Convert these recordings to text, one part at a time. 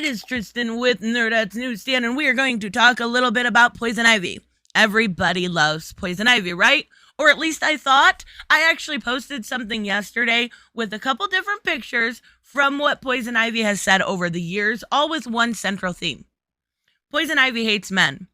is Tristan with Nerdettes-newsstand, and we are going to talk a little bit about poison ivy. Everybody loves poison ivy, right? Or at least I thought. I actually posted something yesterday with a couple different pictures from what poison ivy has said over the years, all with one central theme. Poison ivy hates men.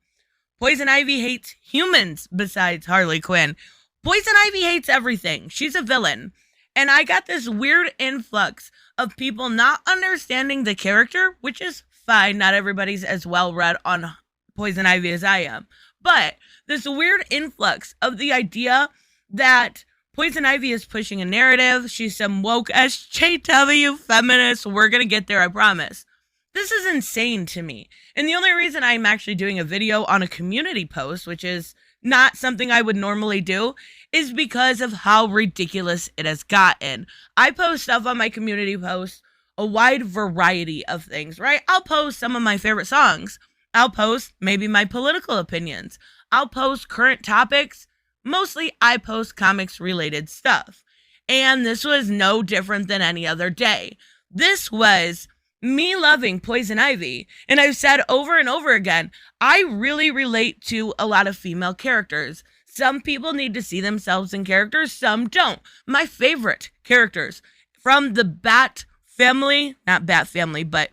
Poison ivy hates humans besides Harley Quinn. Poison ivy hates everything. She's a villain. And I got this weird influx of people not understanding the character, which is fine. Not everybody's as well read on poison ivy as I am. But this weird influx of the idea that poison ivy is pushing a narrative. She's some woke SJW feminist. We're going to get there, I promise. This is insane to me. And the only reason I'm actually doing a video on a community post, which is not something I would normally do, is because of how ridiculous it has gotten. I post stuff on my community posts, a wide variety of things, right? I'll post some of my favorite songs. I'll post maybe my political opinions. I'll post current topics. Mostly I post comics related stuff. And this was no different than any other day. This was me loving poison ivy. And I've said over and over again, I really relate to a lot of female characters. Some people need to see themselves in characters, some don't. My favorite characters from the Bat family, not Bat family, but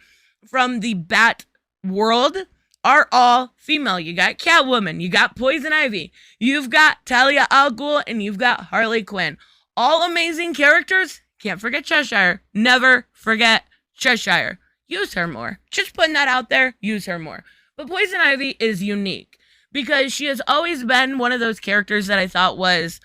from the Bat world are all female. You got Catwoman, you got Poison Ivy, you've got Talia al Ghul, and you've got Harley Quinn. All amazing characters. Can't forget Cheshire. Never forget Cheshire. Use her more. Just putting that out there. Use her more. But Poison Ivy is unique because she has always been one of those characters that I thought was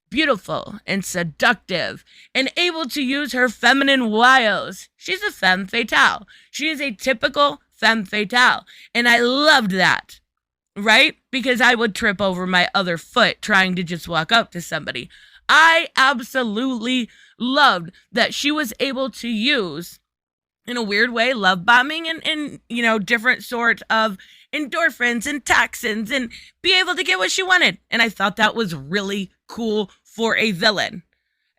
beautiful and seductive and able to use her feminine wiles. She's a femme fatale. She is a typical femme fatale. And I loved that, right? Because I would trip over my other foot trying to just walk up to somebody. I absolutely loved that she was able to use, in a weird way, love bombing and different sort of endorphins and toxins and be able to get what she wanted. And I thought that was really cool for a villain.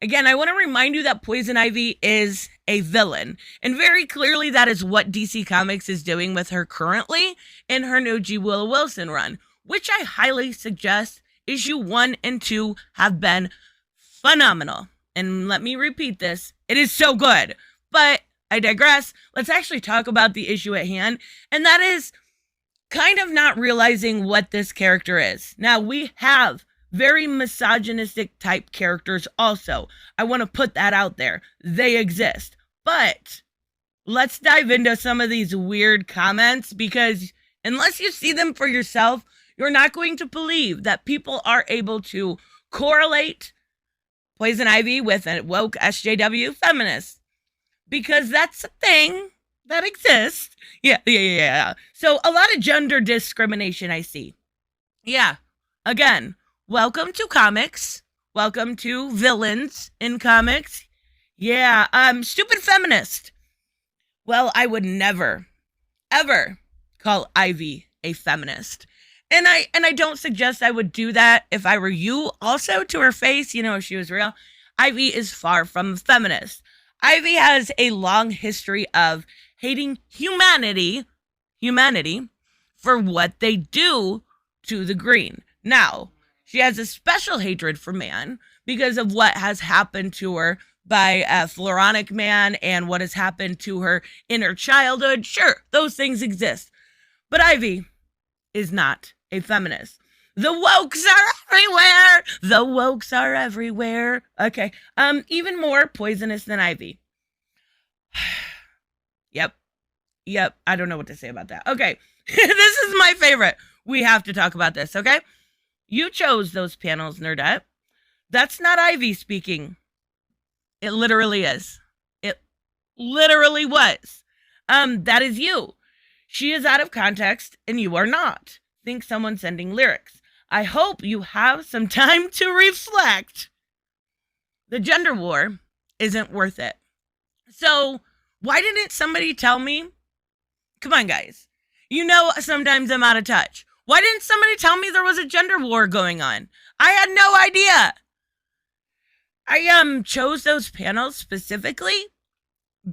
Again, I want to remind you that Poison Ivy is a villain. And very clearly that is what DC Comics is doing with her currently in her new G. Willow Wilson run, which I highly suggest. Issue 1 and 2 have been phenomenal. And let me repeat this. It is so good. But I digress. Let's actually talk about the issue at hand. And that is kind of not realizing what this character is. Now, we have very misogynistic type characters also. I want to put that out there. They exist. But let's dive into some of these weird comments, because unless you see them for yourself, you're not going to believe that people are able to correlate Poison Ivy with a woke SJW feminist. Because that's a thing that exists. Yeah. So a lot of gender discrimination I see. Yeah. Again, welcome to comics. Welcome to villains in comics. Yeah. Stupid feminist. Well, I would never, ever call Ivy a feminist. And I don't suggest I would do that if I were you. Also, to her face, if she was real, Ivy is far from a feminist. Ivy has a long history of hating humanity for what they do to the green. Now, she has a special hatred for man because of what has happened to her by a Floronic man and what has happened to her in her childhood. Sure, those things exist. But Ivy is not a feminist. The wokes are everywhere. The wokes are everywhere. Okay. Even more poisonous than Ivy. Yep. I don't know what to say about that. Okay. This is my favorite. We have to talk about this, okay? You chose those panels, Nerdette. That's not Ivy speaking. It literally is. It literally was. That is you. She is out of context and you are not. Think someone's sending lyrics. I hope you have some time to reflect. The gender war isn't worth it. So why didn't somebody tell me? Come on, guys. Sometimes I'm out of touch. Why didn't somebody tell me there was a gender war going on? I had no idea. I chose those panels specifically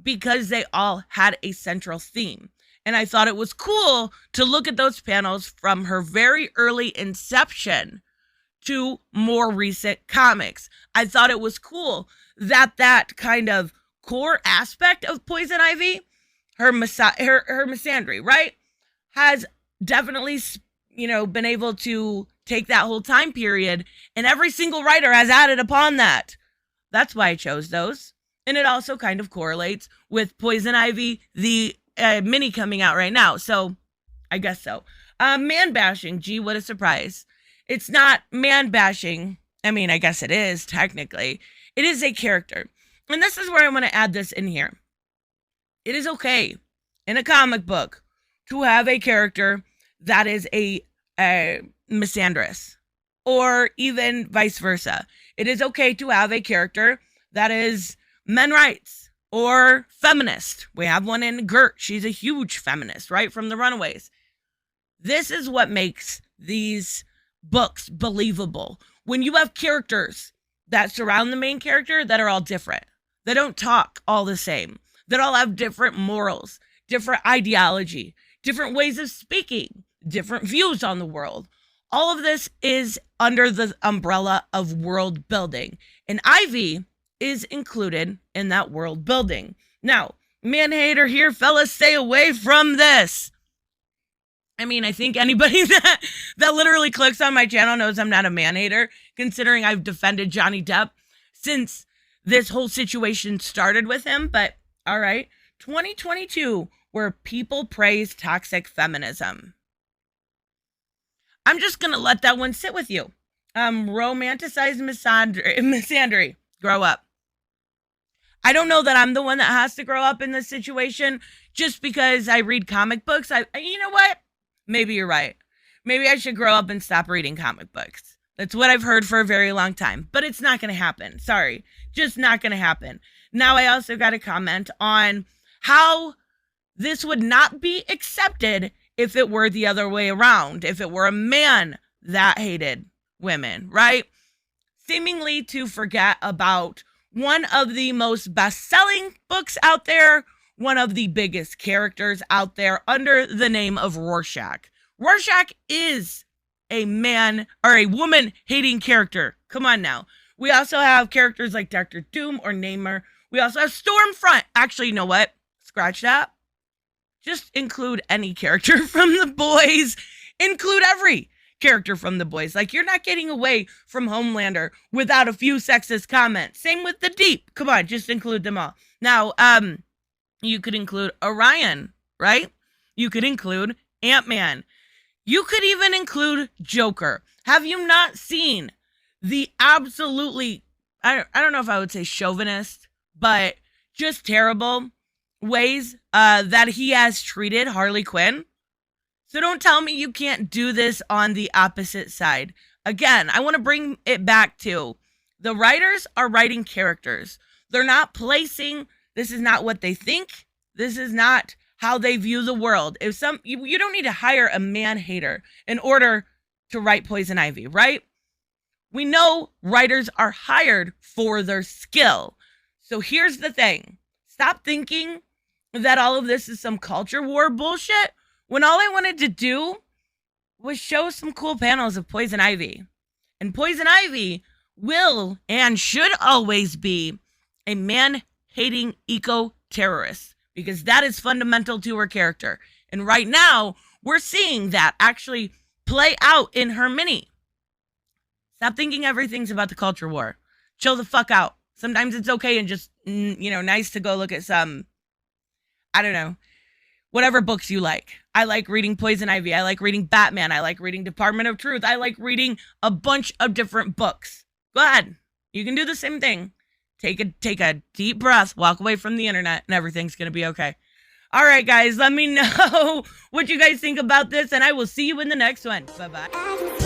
because they all had a central theme. And I thought it was cool to look at those panels from her very early inception to more recent comics. I thought it was cool that kind of core aspect of Poison Ivy, her misandry, right, has definitely, been able to take that whole time period, and every single writer has added upon that. That's why I chose those. And it also kind of correlates with Poison Ivy, the mini coming out right now. So I guess so. Man bashing. Gee, what a surprise. It's not man bashing. I mean, I guess it is technically. It is a character. And this is where I want to add this in here. It is okay in a comic book to have a character that is a misandrous, or even vice versa. It is okay to have a character that is men rights or feminist. We have one in Gert. She's a huge feminist, right? From the Runaways. This is what makes these books believable. When you have characters that surround the main character that are all different, that don't talk all the same, that all have different morals, different ideology, different ways of speaking, different views on the world. All of this is under the umbrella of world building. And Ivy is included in that world building. Now, man hater here, fellas, stay away from this. I mean, I think anybody that literally clicks on my channel knows I'm not a man hater, considering I've defended Johnny Depp since this whole situation started with him. But all right, 2022, where people praise toxic feminism. I'm just going to let that one sit with you. Romanticized misandry. Grow up. I don't know that I'm the one that has to grow up in this situation just because I read comic books. You know what? Maybe you're right. Maybe I should grow up and stop reading comic books. That's what I've heard for a very long time. But it's not going to happen. Sorry. Just not going to happen. Now, I also got a comment on how this would not be accepted if it were the other way around, if it were a man that hated women, right? Seemingly to forget about one of the most best-selling books out there, one of the biggest characters out there under the name of Rorschach. Rorschach is a man or a woman-hating character. Come on now. We also have characters like Dr. Doom or Namor. We also have Stormfront. Actually, you know what? Scratch that. Just include any character from The Boys. Include every character from The Boys. Like, you're not getting away from Homelander without a few sexist comments. Same with the Deep. Come on, just include them all. Now, you could include Orion, right? You could include Ant-Man. You could even include Joker. Have you not seen the absolutely, I don't know if I would say chauvinist, but just terrible ways that he has treated Harley Quinn? So don't tell me you can't do this on the opposite side. Again, I want to bring it back to the writers are writing characters. They're not placing, this is not what they think. This is not how they view the world. If you don't need to hire a man hater in order to write Poison Ivy, right? We know writers are hired for their skill. So here's the thing. Stop thinking that all of this is some culture war bullshit, when all I wanted to do was show some cool panels of Poison Ivy. And Poison Ivy will and should always be a man-hating eco-terrorist, because that is fundamental to her character. And right now, we're seeing that actually play out in her mini. Stop thinking everything's about the culture war. Chill the fuck out. Sometimes it's okay and just, nice to go look at some, I don't know, whatever books you like. I like reading Poison Ivy. I like reading Batman. I like reading Department of Truth. I like reading a bunch of different books. Go ahead. You can do the same thing. Take a deep breath, walk away from the internet, and everything's going to be okay. All right, guys, let me know what you guys think about this, and I will see you in the next one. Bye-bye.